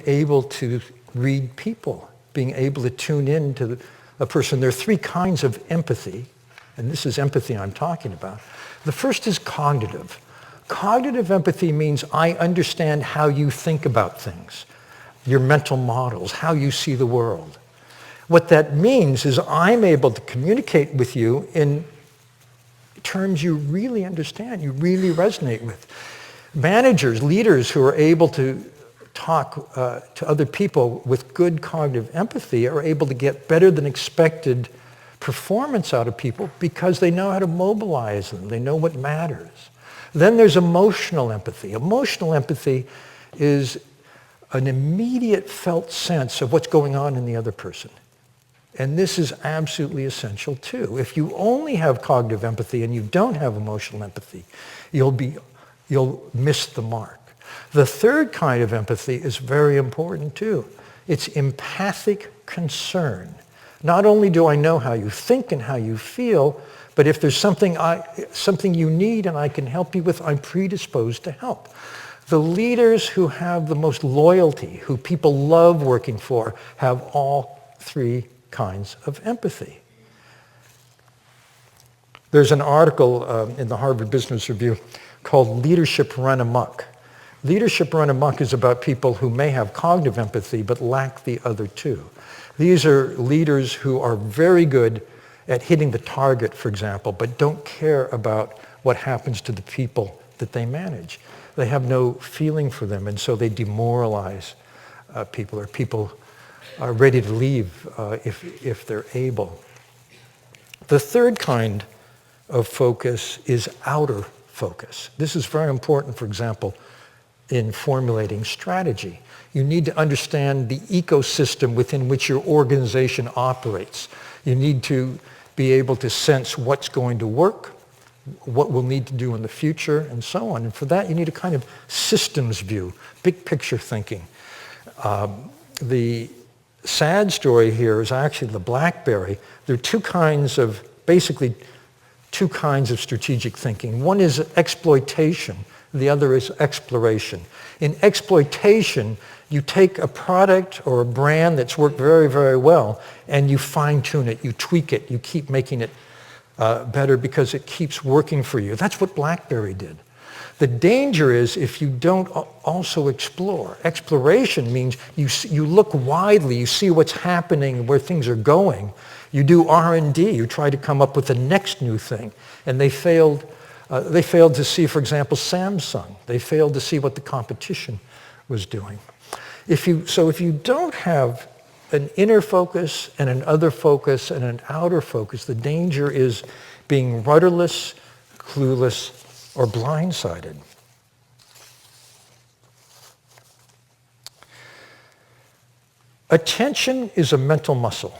able to read people, being able to tune in to a person. There are three kinds of empathy, and this is empathy I'm talking about. The first is cognitive. Cognitive empathy means I understand how you think about things, your mental models, how you see the world. What that means is I'm able to communicate with you in terms you really understand, you really resonate with. Managers, leaders who are able to talk to other people with good cognitive empathy are able to get better than expected performance out of people because they know how to mobilize them. They know what matters. Then there's emotional empathy. Emotional empathy is an immediate felt sense of what's going on in the other person. And this is absolutely essential too. If you only have cognitive empathy and you don't have emotional empathy, you'll miss the mark. The third kind of empathy is very important too. It's empathic concern. Not only do I know how you think and how you feel, but if there's something you need and I can help you with, I'm predisposed to help. The leaders who have the most loyalty, who people love working for, have all three kinds of empathy. There's an article in the Harvard Business Review called Leadership Run Amok. Leadership Run Amok is about people who may have cognitive empathy but lack the other two. These are leaders who are very good at hitting the target, for example, but don't care about what happens to the people that they manage. They have no feeling for them, and so they demoralize people, or people are ready to leave if they're able. The third kind of focus is outer focus. This is very important, for example, in formulating strategy. You need to understand the ecosystem within which your organization operates. You need to be able to sense what's going to work, what we'll need to do in the future, and so on. And for that, you need a kind of systems view, big picture thinking. The sad story here is actually the BlackBerry. There are basically two kinds of strategic thinking. One is exploitation. The other is exploration. In exploitation, you take a product or a brand that's worked very, very well, and you fine-tune it, you tweak it, you keep making it better because it keeps working for you. That's what BlackBerry did. The danger is if you don't also explore. Exploration means you look widely, you see what's happening, where things are going. You do R&D, you try to come up with the next new thing. And they failed to see, for example, Samsung. They failed to see what the competition was doing. If you don't have an inner focus and an other focus and an outer focus, the danger is being rudderless, clueless, or blindsided. Attention is a mental muscle.